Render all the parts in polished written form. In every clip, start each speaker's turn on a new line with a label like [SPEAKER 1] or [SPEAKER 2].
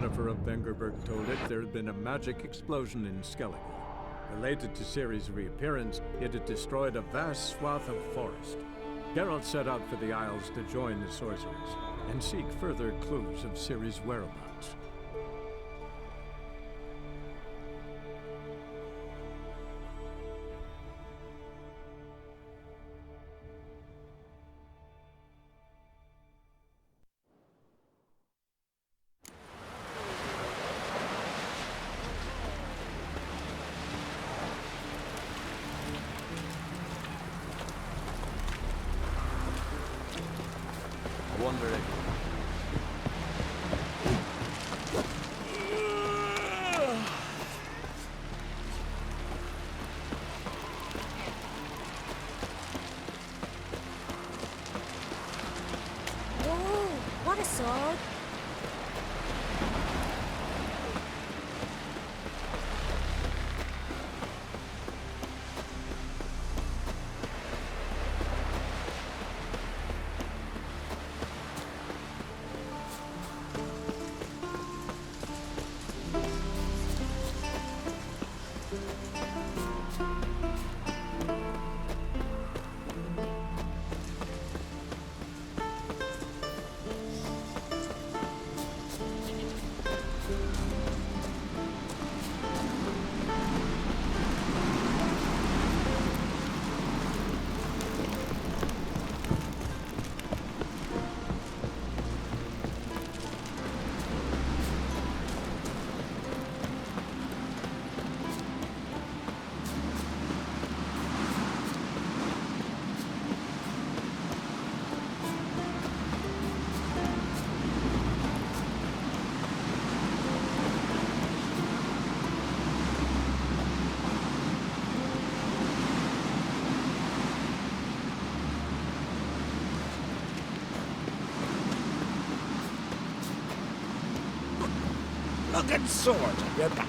[SPEAKER 1] Yennefer of Vengerberg told it, there had been a magic explosion in Skellige. Related to Ciri's reappearance, it had destroyed a vast swath of forest. Geralt set out for the Isles to join the sorcerers and seek further clues of Ciri's whereabouts.
[SPEAKER 2] What a sword!
[SPEAKER 3] Good sword on your back.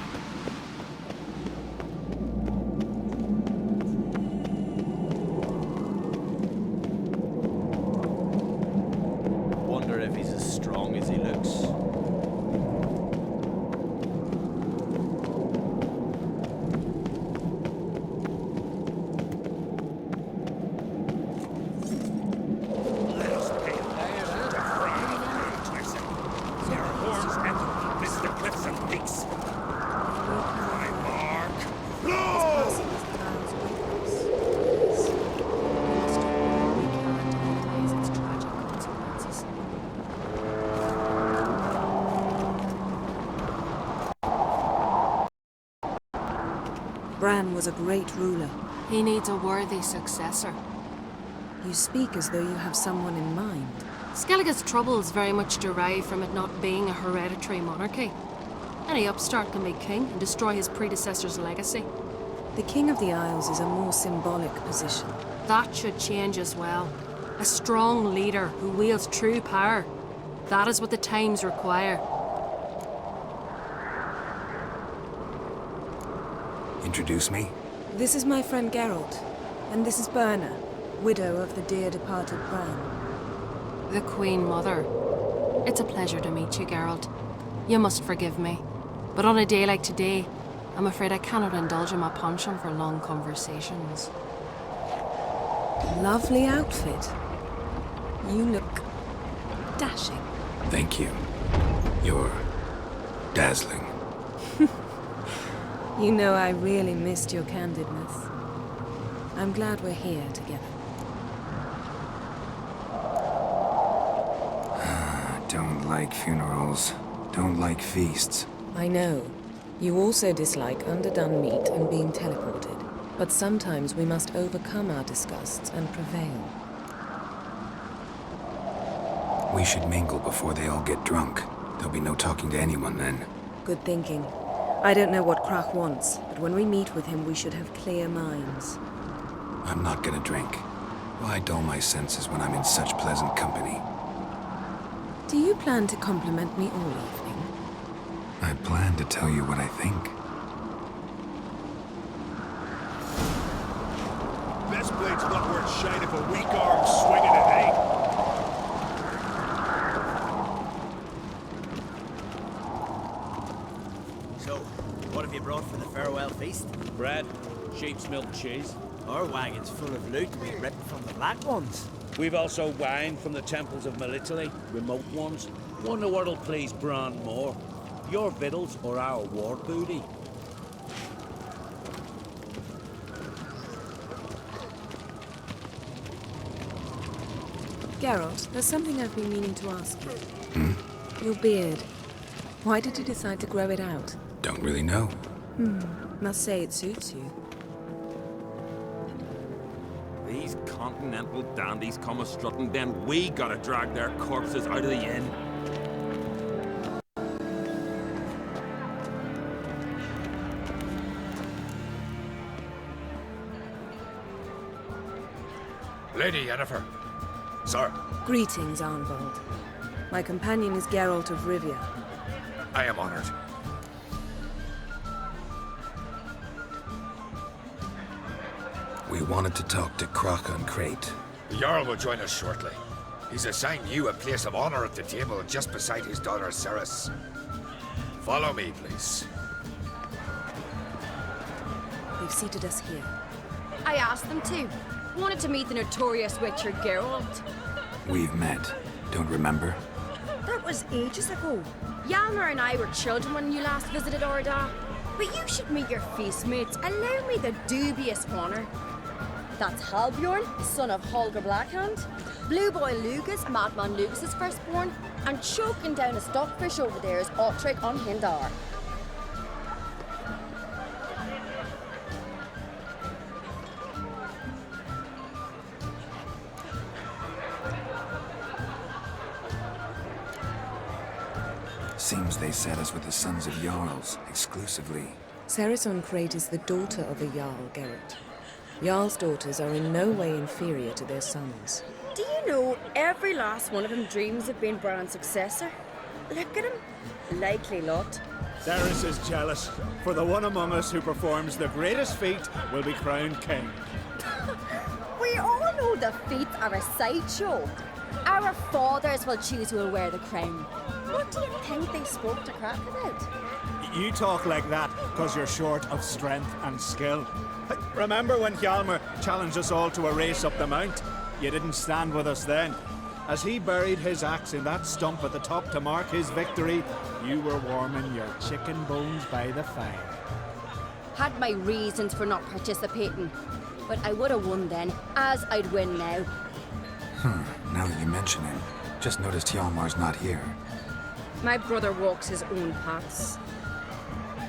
[SPEAKER 4] Wonder if he's as strong as he looks.
[SPEAKER 5] Bran was a great ruler.
[SPEAKER 2] He needs a worthy successor.
[SPEAKER 5] You speak as though you have someone in mind.
[SPEAKER 2] Skellige's troubles very much derive from it not being a hereditary monarchy. Any upstart can be king and destroy his predecessor's legacy.
[SPEAKER 5] The King of the Isles is a more symbolic position.
[SPEAKER 2] That should change as well. A strong leader who wields true power. That is what the times require.
[SPEAKER 3] Introduce me?
[SPEAKER 5] This is my friend Geralt, and this is Birna, widow of the dear departed Bran.
[SPEAKER 2] The Queen Mother. It's a pleasure to meet you, Geralt. You must forgive me, but on a day like today, I'm afraid I cannot indulge in my penchant for long conversations.
[SPEAKER 5] Lovely outfit. You look dashing.
[SPEAKER 3] Thank you. You're dazzling.
[SPEAKER 5] You know I really missed your candidness. I'm glad we're here together.
[SPEAKER 3] Don't like funerals. Don't like feasts.
[SPEAKER 5] I know. You also dislike underdone meat and being teleported. But sometimes we must overcome our disgusts and prevail.
[SPEAKER 3] We should mingle before they all get drunk. There'll be no talking to anyone then.
[SPEAKER 5] Good thinking. I don't know what Krach wants, but when we meet with him, we should have clear minds.
[SPEAKER 3] I'm not gonna drink. Why dull my senses when I'm in such pleasant company?
[SPEAKER 5] Do you plan to compliment me all evening?
[SPEAKER 3] I plan to tell you what I think.
[SPEAKER 6] Best blade's not worth shite if a weak arm's swinging it, eh?
[SPEAKER 4] have you brought for the farewell feast?
[SPEAKER 7] Bread, sheep's milk cheese.
[SPEAKER 4] Our wagon's full of loot we ripped from the Black Ones.
[SPEAKER 7] We've also wine from the temples of Melitele, remote ones. Wonder what'll please Bran more, your victuals or our war booty.
[SPEAKER 5] Geralt, there's something I've been meaning to ask you. Your beard. Why did you decide to grow it out?
[SPEAKER 3] Don't really know.
[SPEAKER 5] Must say it suits you.
[SPEAKER 8] These continental dandies come a-strutting, then we gotta drag their corpses out of the inn.
[SPEAKER 6] Lady Yennefer. Sir,
[SPEAKER 5] Greetings, Arnvald. My companion is Geralt of Rivia.
[SPEAKER 6] I am honored.
[SPEAKER 3] We wanted to talk to Croc on Crate.
[SPEAKER 6] The Jarl will join us shortly. He's assigned you a place of honor at the table just beside his daughter Ceres. Follow me, please.
[SPEAKER 5] They've seated us here.
[SPEAKER 9] I asked them to. Wanted to meet the notorious Witcher Geralt.
[SPEAKER 3] We've met. Don't remember?
[SPEAKER 9] That was ages ago. Hjalmar and I were children when you last visited Orda. But you should meet your feast mates. Allow me the dubious honor. That's Halbjorn, son of Holger Blackhand. Blue Boy Lugas, Madman Lugas's firstborn. And choking down a stockfish over there is Otrek on Hindar.
[SPEAKER 3] Seems they set us with the sons of Jarls, exclusively.
[SPEAKER 5] Ceres on Crate is the daughter of a Jarl, Geralt. Jarl's daughters are in no way inferior to their sons.
[SPEAKER 9] Do you know every last one of them dreams of being Bran's successor? Look at him. Likely lot.
[SPEAKER 10] Ceres is jealous, for the one among us who performs the greatest feat will be crowned king.
[SPEAKER 9] We all know the feats are a sideshow. Our fathers will choose who will wear the crown. What do you think they spoke to Crack about?
[SPEAKER 10] You talk like that because you're short of strength and skill. Remember when Hjalmar challenged us all to a race up the mount? You didn't stand with us then. As he buried his axe in that stump at the top to mark his victory, you were warming your chicken bones by the fire.
[SPEAKER 9] Had my reasons for not participating, but I would have won then, as I'd win now.
[SPEAKER 3] Now that you mention it, just noticed Hjalmar's not here.
[SPEAKER 9] My brother walks his own paths.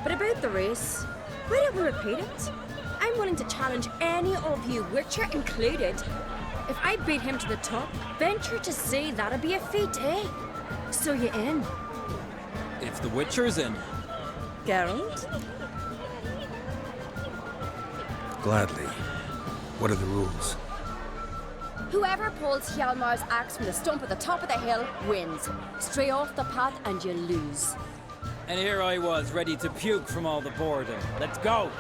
[SPEAKER 9] But about the race, why don't we repeat it? I'm willing to challenge any of you, Witcher included. If I beat him to the top, venture to say that'd be a feat, eh? So you in?
[SPEAKER 7] If the Witcher's in.
[SPEAKER 5] Geralt?
[SPEAKER 3] Gladly. What are the rules?
[SPEAKER 9] Whoever pulls Hjalmar's axe from the stump at the top of the hill wins. Stray off the path and you lose.
[SPEAKER 7] And here I was, ready to puke from all the boredom. Let's go!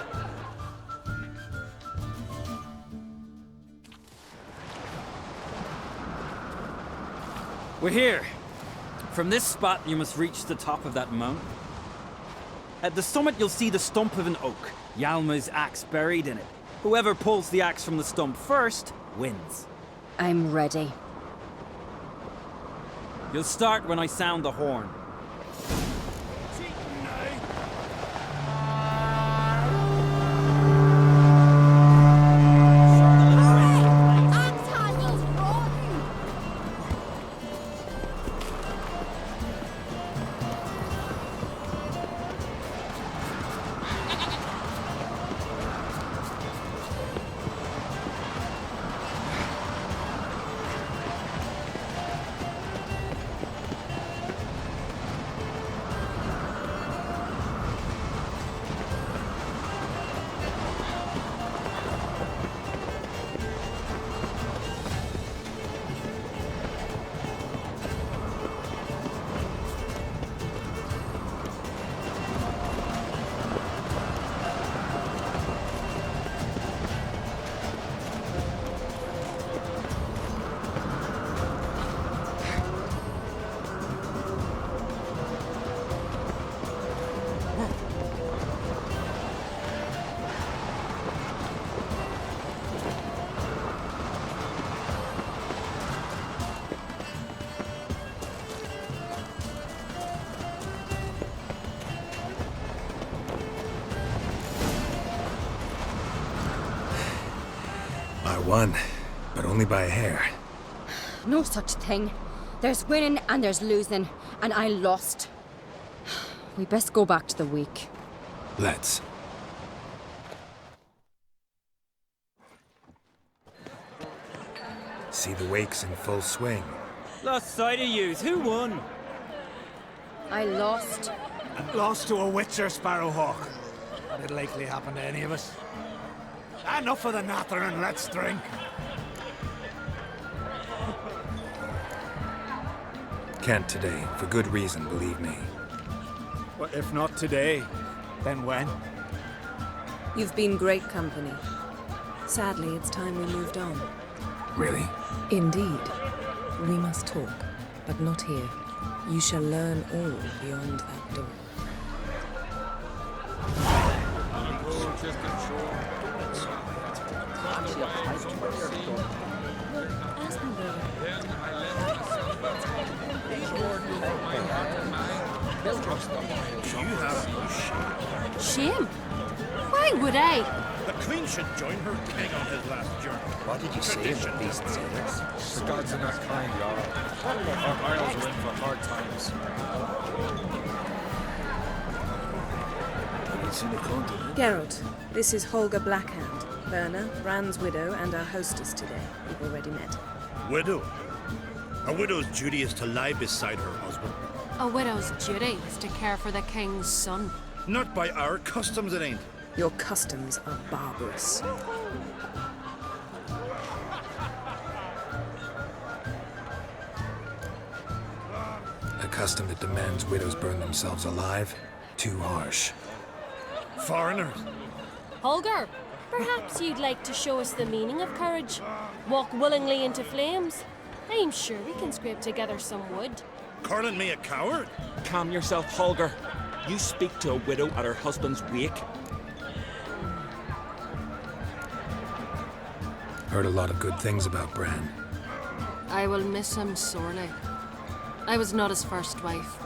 [SPEAKER 7] We're here. From this spot, you must reach the top of that mountain. At the summit, you'll see the stump of an oak, Hjalmar's axe buried in it. Whoever pulls the axe from the stump first wins.
[SPEAKER 9] I'm ready.
[SPEAKER 7] You'll start when I sound the horn.
[SPEAKER 3] won, but only by a hair.
[SPEAKER 9] No such thing. There's winning and there's losing, and I lost. We best go back to the wake.
[SPEAKER 3] Let's. See the wakes in full swing.
[SPEAKER 7] Lost sight of yous. Who won?
[SPEAKER 9] I lost.
[SPEAKER 10] Lost to a witcher, Sparrowhawk. That'd likely happen to any of us. Enough of the natter and let's drink.
[SPEAKER 3] Can't today, for good reason, believe me.
[SPEAKER 10] Well, if not today, then when?
[SPEAKER 5] You've been great company. Sadly, it's time we moved on.
[SPEAKER 3] Really?
[SPEAKER 5] Indeed. We must talk, but not here. You shall learn all beyond that door.
[SPEAKER 2] Shame? Why would I?
[SPEAKER 11] The Queen should join her king on his last journey.
[SPEAKER 12] What did you say about these sailors?
[SPEAKER 4] The gods are not kind, Jarl. Our isles are in for hard times.
[SPEAKER 5] Geralt, this is Holger Blackhand, Verna, Brand's widow, and our hostess today. We've already met.
[SPEAKER 11] Widow? A widow's duty is to lie beside her husband.
[SPEAKER 2] A widow's duty is to care for the king's son.
[SPEAKER 11] Not by our customs, it ain't.
[SPEAKER 5] Your customs are barbarous.
[SPEAKER 3] A custom that demands widows burn themselves alive? Too harsh.
[SPEAKER 11] Foreigners?
[SPEAKER 13] Holger, perhaps you'd like to show us the meaning of courage. Walk willingly into flames. I'm sure we can scrape together some wood.
[SPEAKER 11] Calling me a coward?
[SPEAKER 8] Calm yourself, Holger. You speak to a widow at her husband's wake.
[SPEAKER 3] Heard a lot of good things about Bran.
[SPEAKER 2] I will miss him sorely. I was not his first wife,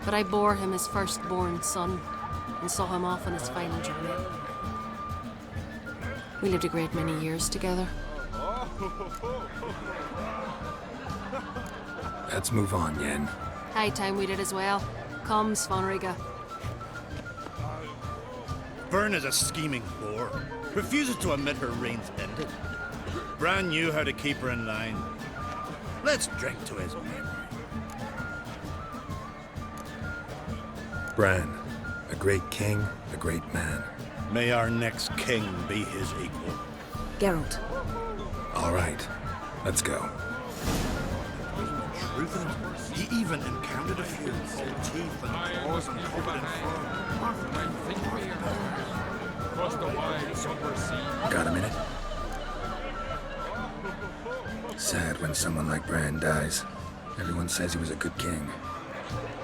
[SPEAKER 2] but I bore him his firstborn son and saw him off on his final journey. We lived a great many years together.
[SPEAKER 3] Let's move on, Yen.
[SPEAKER 2] High time we did as well. Come, Svanriga.
[SPEAKER 11] Byrne is a scheming whore. Refuses to admit her reign's ended. Bran knew how to keep her in line. Let's drink to his memory.
[SPEAKER 3] Bran, a great king, a great man.
[SPEAKER 11] May our next king be his equal.
[SPEAKER 5] Geralt.
[SPEAKER 3] All right, let's go.
[SPEAKER 11] Truth in it, he even encountered a few old teeth and claws and covered in fur.
[SPEAKER 3] Got a minute? Sad when someone like Bran dies. Everyone says he was a good king.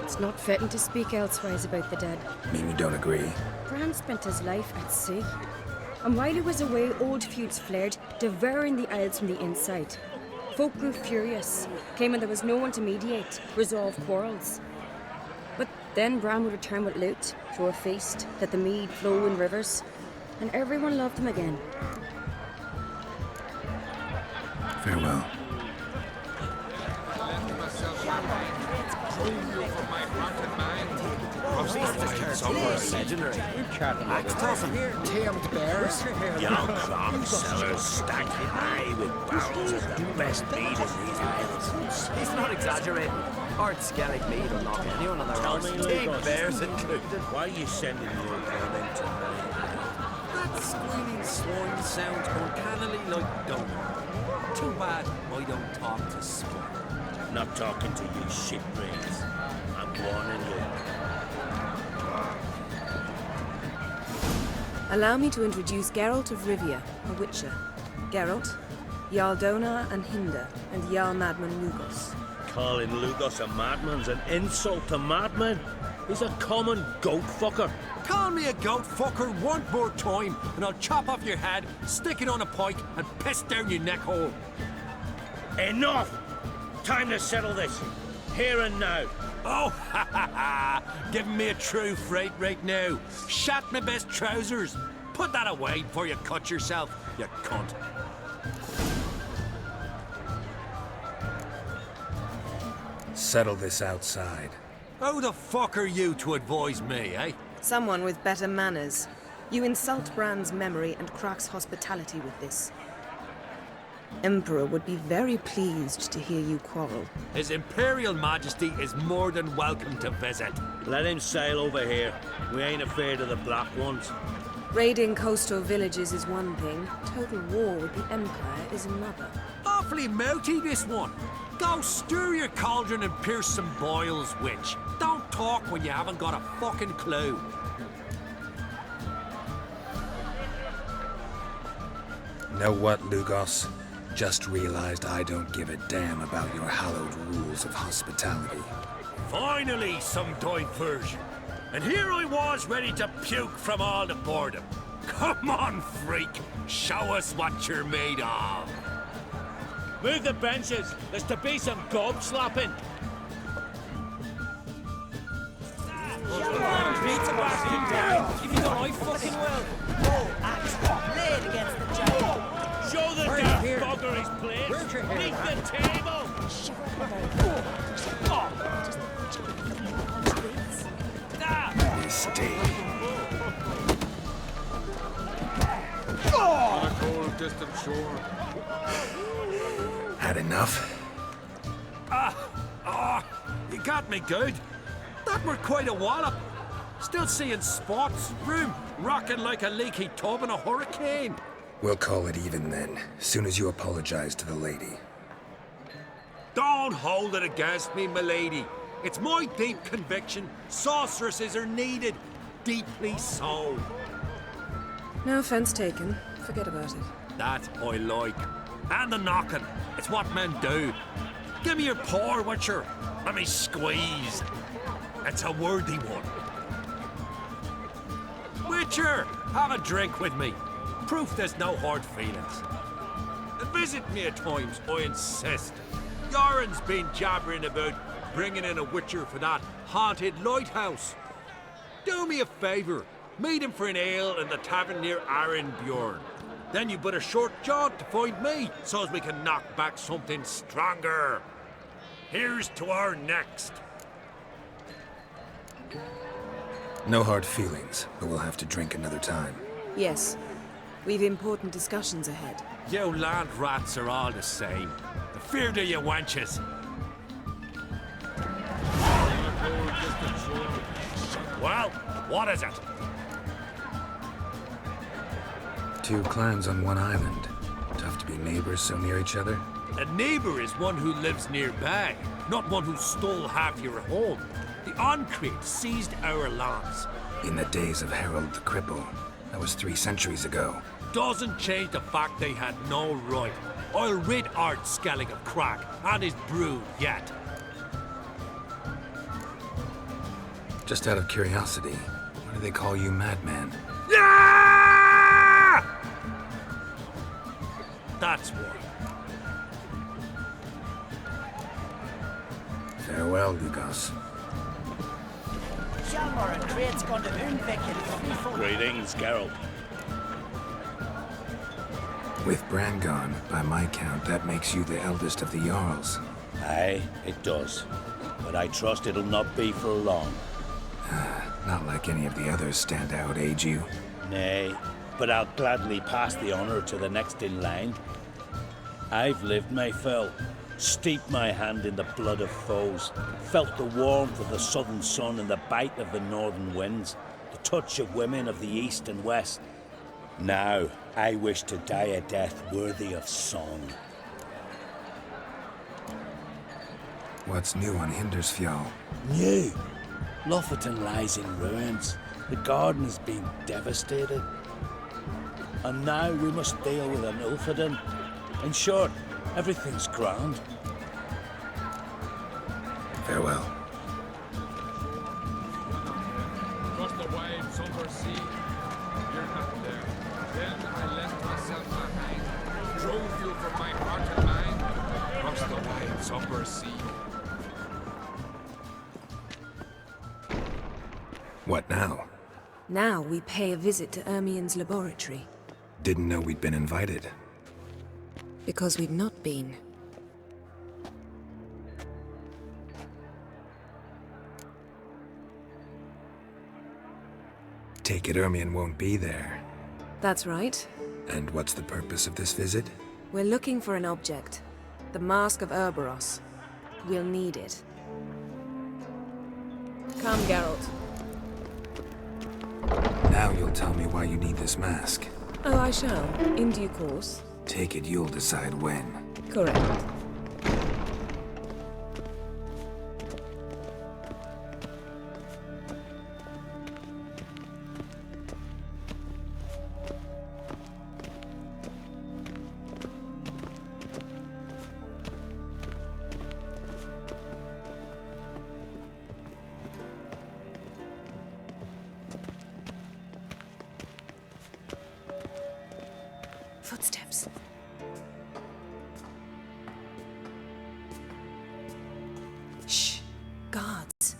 [SPEAKER 9] It's not fitting to speak elsewise about the dead.
[SPEAKER 3] Mean you don't agree?
[SPEAKER 9] Bran spent his life at sea. And while he was away, old feuds flared, devouring the Isles from the inside. Folk grew furious, claiming there was no one to mediate, resolve quarrels. But then Bran would return with loot, throw a feast, let the mead flow in rivers, and everyone loved him again.
[SPEAKER 3] Farewell.
[SPEAKER 12] Tamed bears.
[SPEAKER 6] Young clock sellers stacked high with barrels of the best meat in these islands.
[SPEAKER 12] He's not exaggerating. Hard Skellig meat will knock anyone on their arse. Tamed bears included.
[SPEAKER 6] Why are you sending your girl into mine?
[SPEAKER 12] That squealing swine sounds uncannily like donut. Too bad I don't talk to sport.
[SPEAKER 6] Not talking to you shitbrains. I'm warning you.
[SPEAKER 5] Allow me to introduce Geralt of Rivia, a witcher. Geralt, Jarl Donar and Hinder, and Jarl Madman Lugos.
[SPEAKER 6] Calling Lugos a madman's an insult to madmen. He's a common goat fucker.
[SPEAKER 12] Call me a goat fucker one more time, and I'll chop off your head, stick it on a pike, and piss down your neck hole.
[SPEAKER 6] Enough! Time to settle this. Here and now.
[SPEAKER 12] Oh, ha ha ha! Giving me a true fright right now. Shat my best trousers. Put that away before you cut yourself, you cunt.
[SPEAKER 3] settle this outside.
[SPEAKER 12] Who the fuck are you to advise me, eh?
[SPEAKER 5] Someone with better manners. You insult Bran's memory and Crach's hospitality with this. Emperor would be very pleased to hear you quarrel.
[SPEAKER 12] His Imperial Majesty is more than welcome to visit. Let him sail over here. We ain't afraid of the Black Ones.
[SPEAKER 5] Raiding coastal villages is one thing. Total war with the Empire is another.
[SPEAKER 12] Awfully mouthy, this one. Go stir your cauldron and pierce some boils, witch. Don't talk when you haven't got a fucking clue.
[SPEAKER 3] Know what, Lugos? Just realized I don't give a damn about your hallowed rules of hospitality.
[SPEAKER 12] Finally, some diversion. And here I was ready to puke from all the boredom. Come on, freak. Show us what you're made of. Move the benches. There's to be some gob slapping.
[SPEAKER 7] Pizza basket down. If you don't, I fucking will.
[SPEAKER 14] Axe laid against the giant.
[SPEAKER 12] Show the damn bugger his place. Beat the table.
[SPEAKER 3] Mistake.
[SPEAKER 8] On a cold, distant shore.
[SPEAKER 3] Had enough?
[SPEAKER 12] You got me good. That were quite a wallop. Still seeing spots, room rocking like a leaky tub in a hurricane.
[SPEAKER 3] We'll call it even then, soon as you apologize to the lady.
[SPEAKER 12] Don't hold it against me, milady. It's my deep conviction sorceresses are needed. Deeply so.
[SPEAKER 5] No offense taken. Forget about it.
[SPEAKER 12] That I like. And the knocking. It's what men do. Give me your paw, Witcher. Let me squeeze. It's a worthy one. Witcher, have a drink with me. Proof there's no hard feelings. And visit me at times, I insist. Yoren's been jabbering about bringing in a Witcher for that haunted lighthouse. Do me a favour. Meet him for an ale in the tavern near Arenbjorn. Then you but a short jaunt to find me, so as we can knock back something stronger. Here's to our next.
[SPEAKER 3] No hard feelings, but we'll have to drink another time.
[SPEAKER 5] Yes. We've important discussions ahead.
[SPEAKER 12] You land rats are all the same. The fear of you wenches. Well, what is it?
[SPEAKER 3] Two clans on one island. Tough to be neighbors so near each other.
[SPEAKER 12] A neighbour is one who lives nearby, not one who stole half your home. The Oncreed seized our lands.
[SPEAKER 3] In the days of Harold the Cripple. That was 3 centuries ago.
[SPEAKER 12] Doesn't change the fact they had no right. I'll rid Art Skellig of Crach and his brood yet.
[SPEAKER 3] Just out of curiosity, why do they call you Madman?
[SPEAKER 12] Yeah! That's why.
[SPEAKER 3] Farewell, Lugos.
[SPEAKER 14] Shamar and Crate's gone to Unvik.
[SPEAKER 11] Greetings, Geralt.
[SPEAKER 3] With Bran gone, by my count, that makes you the eldest of the Jarls.
[SPEAKER 11] Aye, it does. But I trust it'll not be for long.
[SPEAKER 3] Not like any of the others stand out, age you?
[SPEAKER 11] Nay, but I'll gladly pass the honor to the next in line. I've lived my fill, steeped my hand in the blood of foes, felt the warmth of the southern sun and the bite of the northern winds, the touch of women of the east and west. Now, I wish to die a death worthy of song.
[SPEAKER 3] What's new on Hindersfjall?
[SPEAKER 11] New? Lofferton lies in ruins. The garden has been devastated. And now we must deal with an Ulfheden. In short, everything's grand.
[SPEAKER 3] Farewell.
[SPEAKER 8] Across the wide, somber sea. You're not there. Then I left myself behind. Drove you from my heart and mind. Across the wide, somber sea.
[SPEAKER 3] What now?
[SPEAKER 5] Now we pay a visit to Ermien's laboratory.
[SPEAKER 3] Didn't know we'd been invited.
[SPEAKER 5] Because we've not been.
[SPEAKER 3] take it Ermion won't be there.
[SPEAKER 5] That's right.
[SPEAKER 3] And what's the purpose of this visit?
[SPEAKER 5] We're looking for an object. The Mask of Ouroboros. We'll need it. Come, Geralt.
[SPEAKER 3] Now you'll tell me why you need this mask.
[SPEAKER 5] Oh, I shall. In due course.
[SPEAKER 3] Take it you'll decide when.
[SPEAKER 5] Correct. Footsteps. Shh. Guards.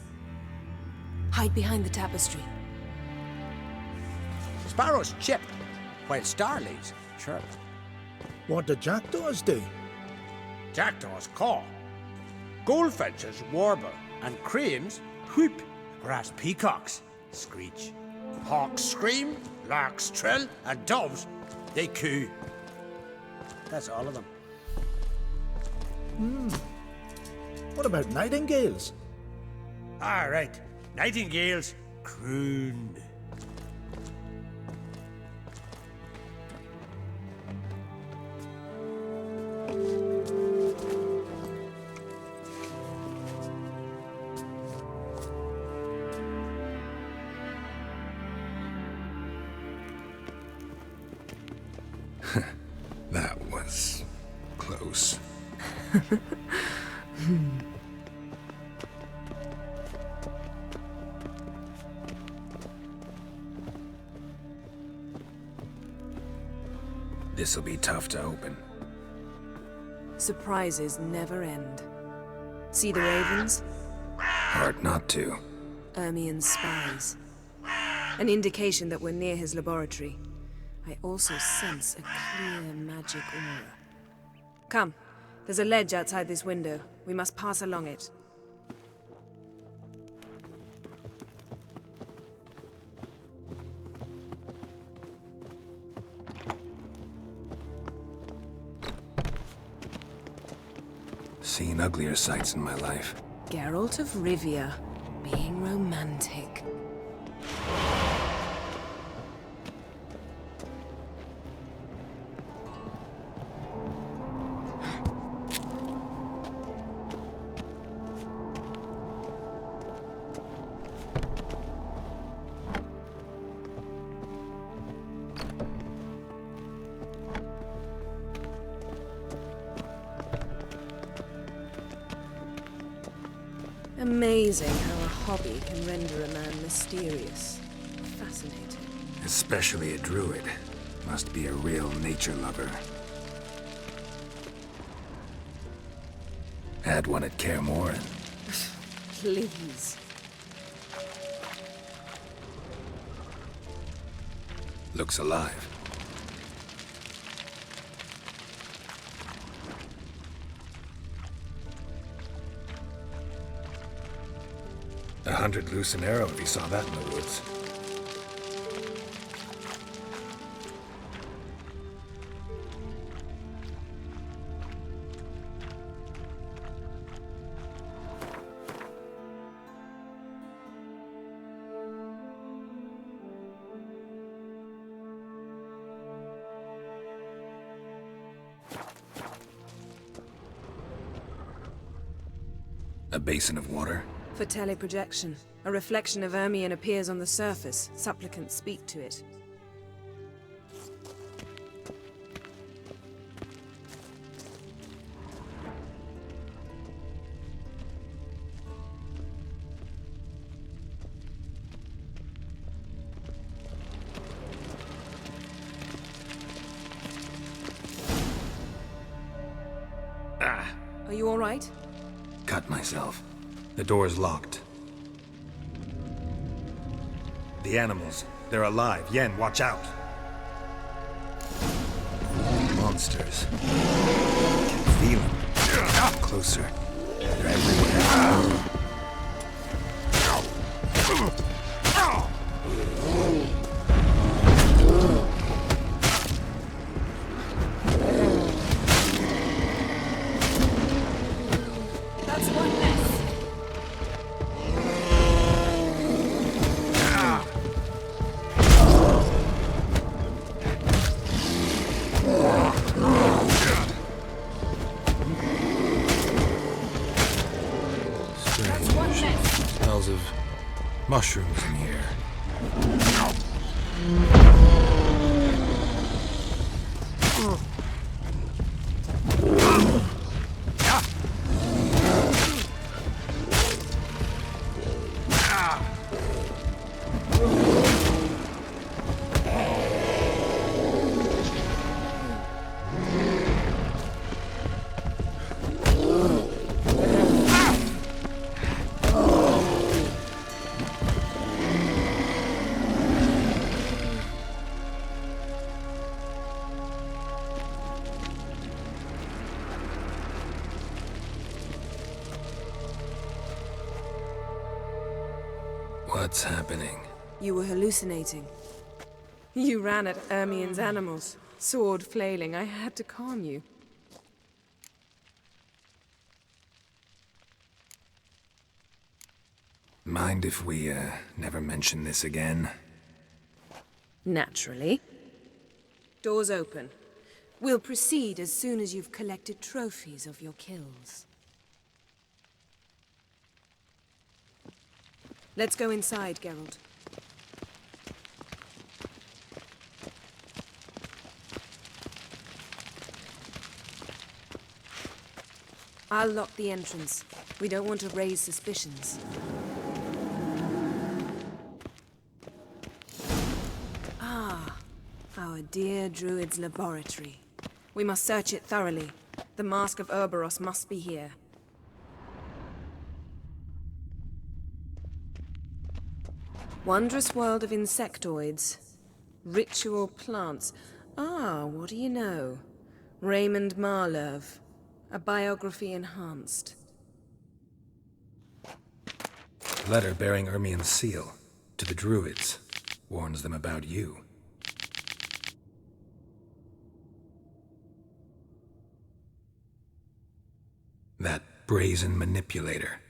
[SPEAKER 5] Hide behind the tapestry.
[SPEAKER 15] Sparrows chip, while starlings chirp.
[SPEAKER 16] What do jackdaws do?
[SPEAKER 15] Jackdaws caw. Goldfinches warble, and cranes whoop, whereas peacocks screech. Hawks scream, larks trill, and doves, they coo. That's all of them.
[SPEAKER 16] What about nightingales?
[SPEAKER 15] All right, nightingales croon.
[SPEAKER 3] That was close. This'll be tough to open.
[SPEAKER 5] Surprises never end. See the ravens?
[SPEAKER 3] Hard not to.
[SPEAKER 5] Ermion's spies. An indication that we're near his laboratory. I also sense a clear magic aura. Come, there's a ledge outside this window. We must pass along it.
[SPEAKER 3] Seen uglier sights in my life.
[SPEAKER 5] Geralt of Rivia, being romantic. Amazing how a hobby can render a man mysterious. Fascinating.
[SPEAKER 3] Especially a druid. Must be a real nature lover. Had one at Kaer Morhen.
[SPEAKER 5] Please.
[SPEAKER 3] Looks alive. $100 loose an arrow if you saw that in the woods. A basin of water?
[SPEAKER 5] For teleprojection. A reflection of Ermion appears on the surface. Supplicants speak to it. Are you all right?
[SPEAKER 3] Cut myself. The door's locked. The animals, they're alive. Yen, watch out! Monsters. Feel them. Closer. They're everywhere. Mushrooms in here. What's happening?
[SPEAKER 5] You were hallucinating. You ran at Ermien's animals, sword flailing. I had to calm you.
[SPEAKER 3] Mind if we, never mention this again?
[SPEAKER 5] Naturally. Doors open. We'll proceed as soon as you've collected trophies of your kills. Let's go inside, Geralt. I'll lock the entrance. We don't want to raise suspicions. Ah, our dear druid's laboratory. We must search it thoroughly. The Mask of Ouroboros must be here. Wondrous world of insectoids. Ritual plants. Ah, what do you know? Raymond Marlev. A biography enhanced.
[SPEAKER 3] Letter bearing Ermien's seal to the druids. Warns them about you. That brazen manipulator.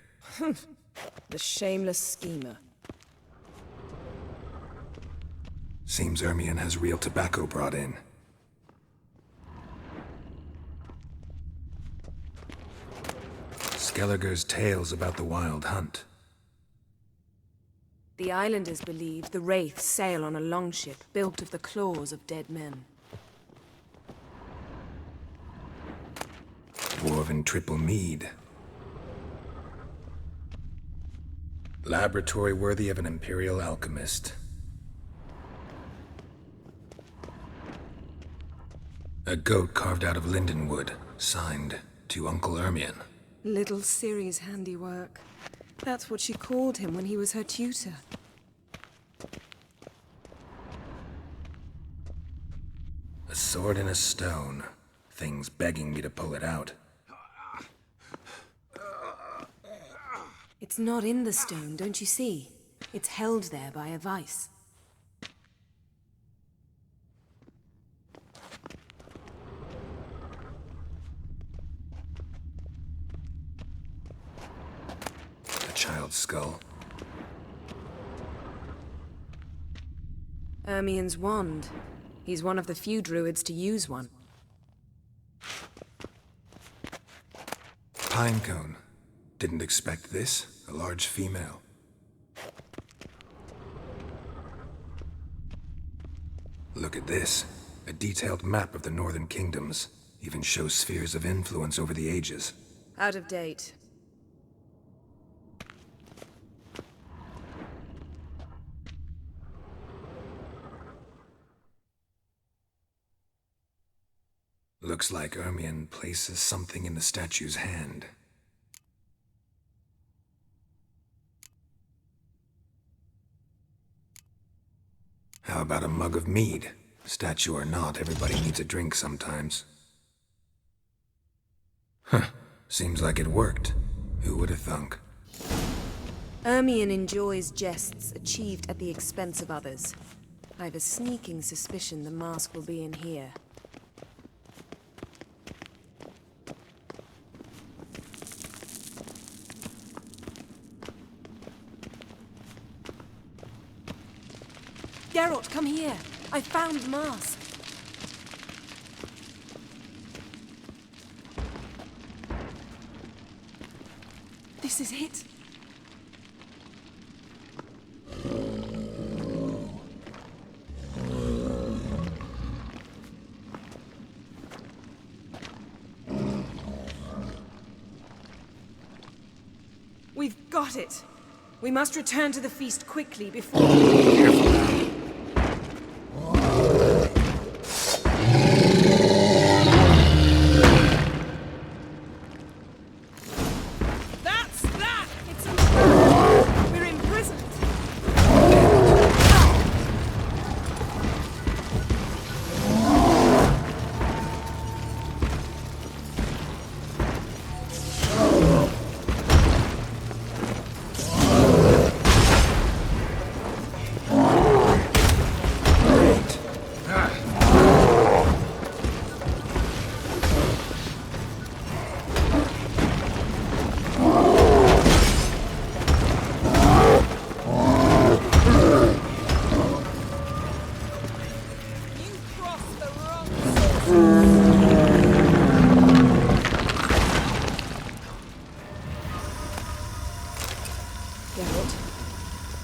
[SPEAKER 5] The shameless schemer.
[SPEAKER 3] Seems Ermien has real tobacco brought in. Skelliger's tales about the Wild Hunt.
[SPEAKER 5] The islanders believe the wraiths sail on a longship built of the claws of dead men.
[SPEAKER 3] Dwarven triple mead. Laboratory worthy of an imperial alchemist. A goat carved out of lindenwood, signed to Uncle Ermien.
[SPEAKER 5] Little Ciri's handiwork. That's what she called him when he was her tutor.
[SPEAKER 3] A sword in a stone. Things begging me to pull it out.
[SPEAKER 5] It's not in the stone, don't you see? It's held there by a vice.
[SPEAKER 3] A child's skull.
[SPEAKER 5] Ermien's wand. He's one of the few druids to use one.
[SPEAKER 3] Pinecone. Didn't expect this. A large female. Look at this. A detailed map of the northern kingdoms. Even shows spheres of influence over the ages.
[SPEAKER 5] Out of date.
[SPEAKER 3] Looks like Ermien places something in the statue's hand. How about a mug of mead? Statue or not, everybody needs a drink sometimes. Huh. Seems like it worked. Who would have thunk?
[SPEAKER 5] Ermien enjoys jests achieved at the expense of others. I've a sneaking suspicion the mask will be in here. Geralt, come here. I found the mask. This is it. got it. We must return to the feast quickly before...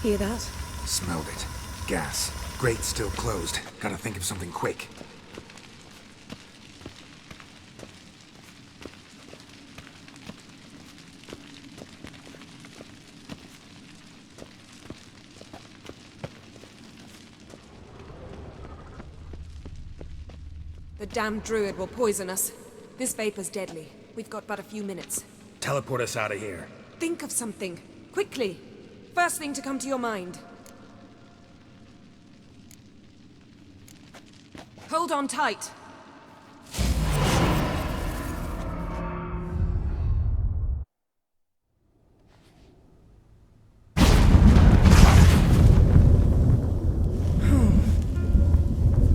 [SPEAKER 5] Hear that?
[SPEAKER 3] Smelled it. Gas. Grate still closed. Gotta think of something quick.
[SPEAKER 5] The damned druid will poison us. This vapor's deadly. We've got but a few minutes.
[SPEAKER 3] Teleport us out of here.
[SPEAKER 5] Think of something. Quickly. First thing to come to your mind. Hold on tight.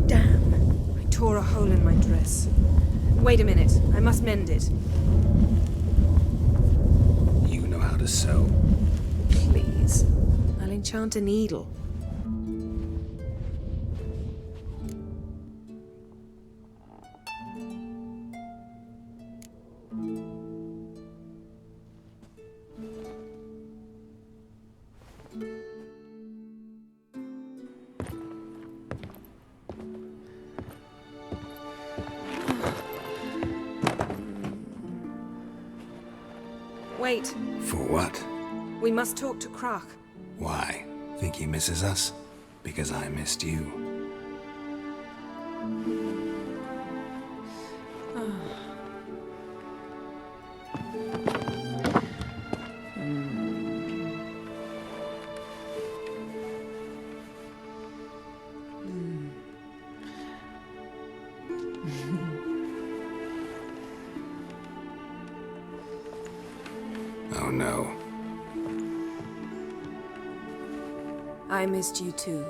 [SPEAKER 5] Damn. I tore a hole in my dress. Wait a minute. I must mend it.
[SPEAKER 3] You know how to sew.
[SPEAKER 5] Please. I'll enchant a needle. Wait.
[SPEAKER 3] For what?
[SPEAKER 5] We must talk to Croc.
[SPEAKER 3] Why? Think he misses us? Because I missed you. Oh no.
[SPEAKER 5] I missed you too.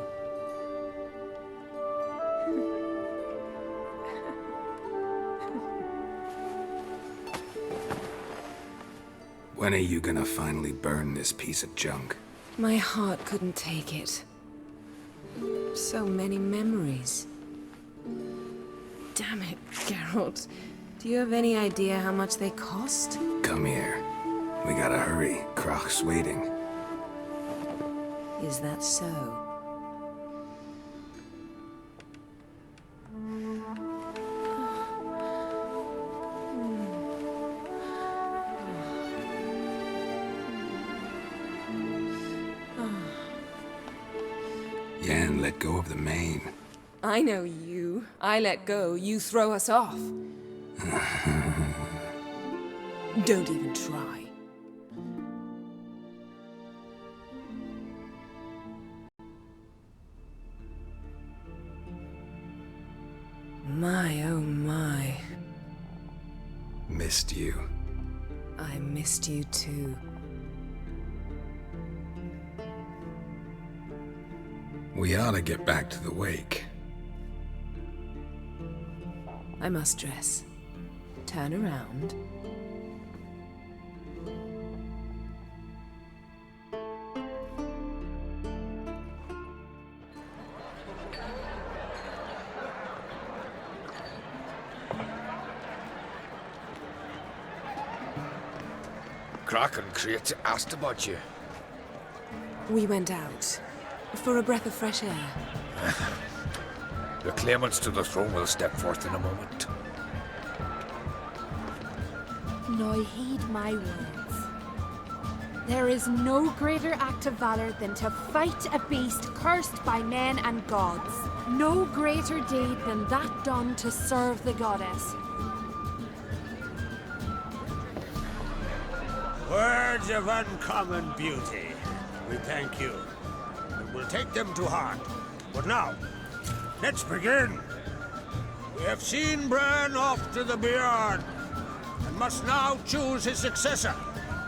[SPEAKER 3] When are you gonna finally burn this piece of junk?
[SPEAKER 5] My heart couldn't take it. So many memories. Damn it, Geralt. Do you have any idea how much they cost?
[SPEAKER 3] Come here. We gotta hurry. Croc's waiting.
[SPEAKER 5] Is that so?
[SPEAKER 3] Yan let go of the mane.
[SPEAKER 5] I know you. I let go, you throw us off. Don't even try. My, oh my.
[SPEAKER 3] Missed you.
[SPEAKER 5] I missed you too.
[SPEAKER 3] We ought to get back to the wake.
[SPEAKER 5] I must dress. Turn around.
[SPEAKER 6] Croc and Crate asked about you.
[SPEAKER 5] We went out. For a breath of fresh air.
[SPEAKER 6] The claimants to the throne will step forth in a moment.
[SPEAKER 9] Now heed my words.
[SPEAKER 17] There is no greater act of valor than to fight a beast cursed by men and gods. No greater deed than that done to serve the goddess.
[SPEAKER 11] Words of uncommon beauty. We thank you. And we'll take them to heart. But now, let's begin. We have seen Bran off to the Beyond, and must now choose his successor.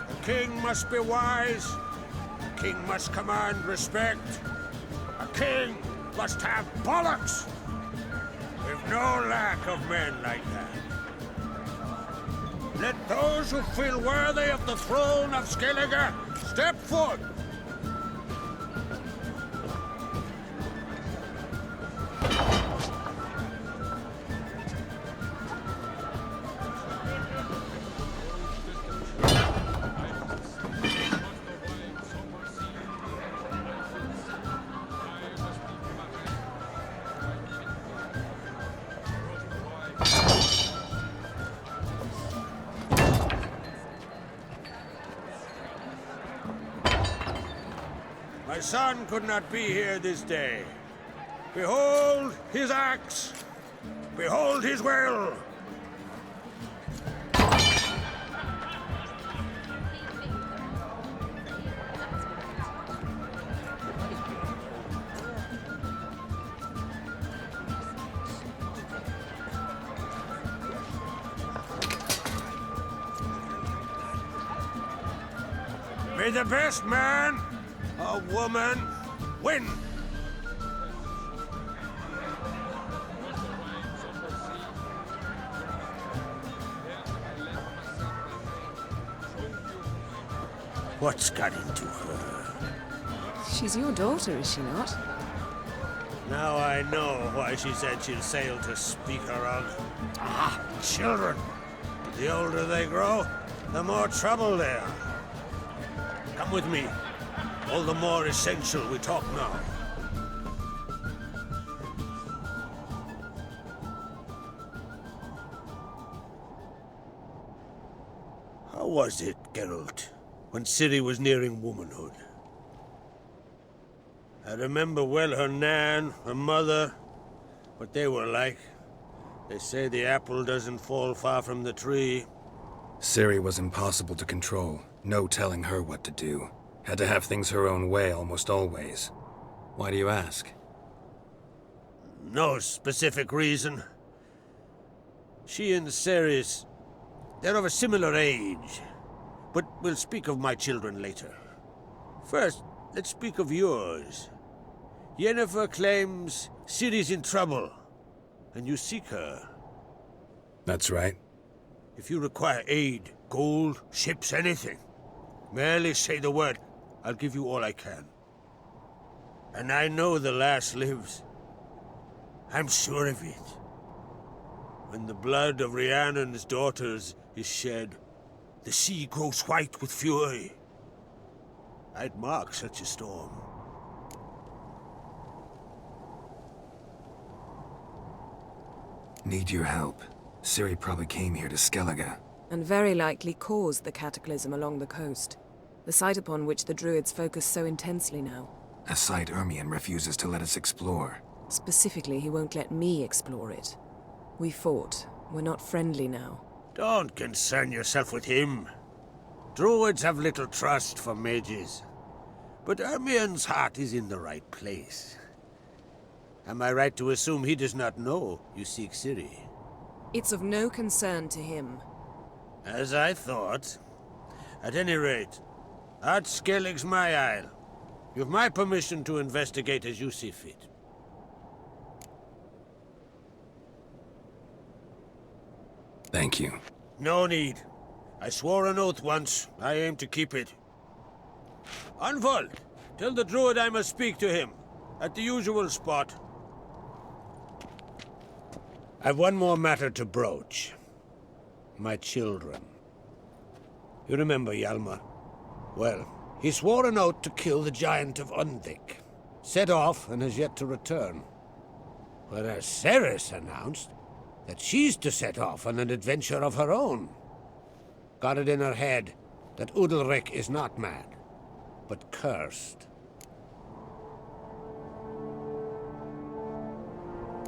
[SPEAKER 11] The king must be wise. The king must command respect. A king must have bollocks. We've no lack of men like that. Let those who feel worthy of the throne of Skellige step forward. My son could not be here this day. Behold his axe. Behold his will. May the best man or woman win. What's got into her?
[SPEAKER 5] She's your daughter, is she not?
[SPEAKER 11] Now I know why she said she'll sail to speak her of. Ah, children. The older they grow, the more trouble they are. Come with me. All the more essential we talk now. How was it, Geralt, when Ciri was nearing womanhood? I remember well her nan, her mother, what they were like. They say the apple doesn't fall far from the tree.
[SPEAKER 3] Ciri was impossible to control. No telling her what to do. Had to have things her own way almost always. Why do you ask?
[SPEAKER 11] No specific reason. She and Ceres, they're of a similar age. But we'll speak of my children later. First, let's speak of yours. Yennefer claims Ciri's in trouble, and you seek her.
[SPEAKER 3] That's right.
[SPEAKER 11] If you require aid, gold, ships, anything, merely say the word. I'll give you all I can. And I know the lass lives. I'm sure of it. When the blood of Rhiannon's daughters is shed, the sea grows white with fury. I'd mark such a storm.
[SPEAKER 3] Need your help. Ciri probably came here to Skellige.
[SPEAKER 5] And very likely caused the cataclysm along the coast. The site upon which the Druids focus so intensely now.
[SPEAKER 3] A site Ermion refuses to let us explore.
[SPEAKER 5] Specifically, he won't let me explore it. We fought. We're not friendly now.
[SPEAKER 11] Don't concern yourself with him. Druids have little trust for mages. But Ermion's heart is in the right place. Am I right to assume he does not know you seek Ciri?
[SPEAKER 5] It's of no concern to him.
[SPEAKER 11] As I thought. At any rate, Art Skellig's my isle. You've my permission to investigate as you see fit.
[SPEAKER 3] Thank you.
[SPEAKER 11] No need. I swore an oath once. I aim to keep it. Unfold! Tell the druid I must speak to him. At the usual spot. I've one more matter to broach. My children. You remember Hjalmar? Well, he swore an oath to kill the giant of Undvik. Set off and has yet to return. Whereas Ceres announced that she's to set off on an adventure of her own. Got it in her head.
[SPEAKER 18] that Udalric is not mad, but cursed.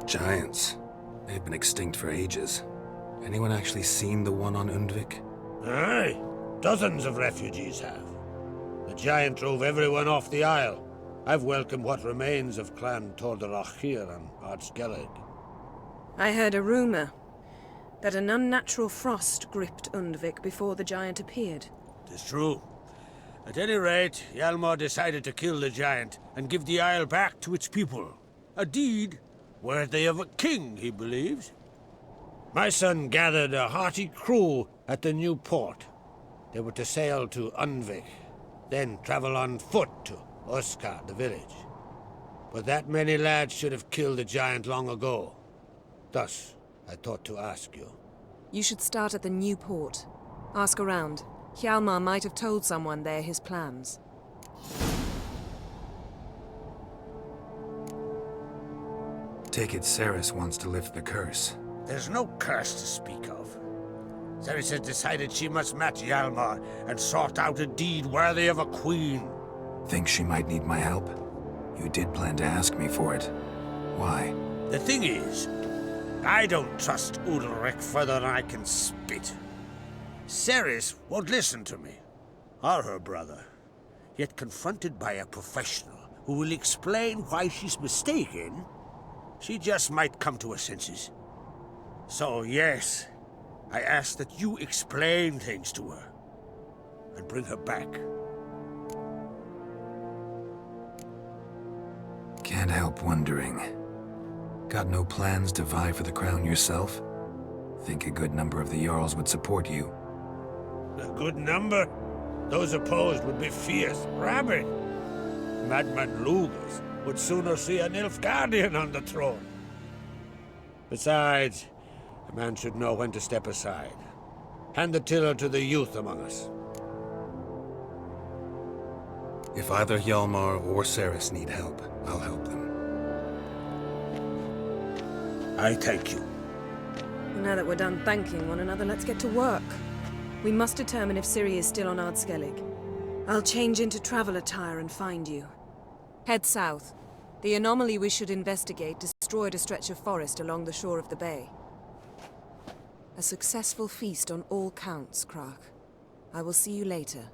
[SPEAKER 3] Giants. They've been extinct for ages. Anyone actually seen the one on Undvik?
[SPEAKER 18] Aye, dozens of refugees have. The giant drove everyone off the Isle. I've welcomed what remains of Clan Tordarach here on Ardskellig.
[SPEAKER 5] I heard a rumor that an unnatural frost gripped Undvik before the giant appeared.
[SPEAKER 18] It's true. At any rate, Hjalmar decided to kill the giant and give the Isle back to its people. A deed worthy of a king, he believes. My son gathered a hearty crew at the new port. They were to sail to Undvik, then travel on foot to Oskar, the village. But that many lads should have killed the giant long ago. Thus, I thought to ask you.
[SPEAKER 5] You should start at the new port. Ask around. Hjalmar might have told someone there his plans.
[SPEAKER 3] Take it Ceres wants to lift the curse.
[SPEAKER 18] There's no curse to speak of. Ceres has decided she must match Hjalmar and sort out a deed worthy of a queen.
[SPEAKER 3] Think she might need my help? You did plan to ask me for it. Why?
[SPEAKER 18] The thing is, I don't trust Udalric further than I can spit. Ceres won't listen to me, or her brother. Yet confronted by a professional who will explain why she's mistaken, she just might come to her senses. So yes, I ask that you explain things to her and bring her back.
[SPEAKER 3] Can't help wondering. Got no plans to vie for the crown yourself? Think a good number of the Jarls would support you.
[SPEAKER 18] A good number? Those opposed would be fierce, rabid. Madman Lugas would sooner see an Nilfgaardian on the throne. Besides, a man should know when to step aside. Hand the tiller to the youth among us.
[SPEAKER 3] If either Hjalmar or Ceres need help, I'll help them.
[SPEAKER 18] I thank you.
[SPEAKER 5] Now that we're done thanking one another, let's get to work. We must determine if Ciri is still on Ardskellig. I'll change into travel attire and find you. Head south. The anomaly we should investigate destroyed a stretch of forest along the shore of the bay. A successful feast on all counts, Krach. I will see you later.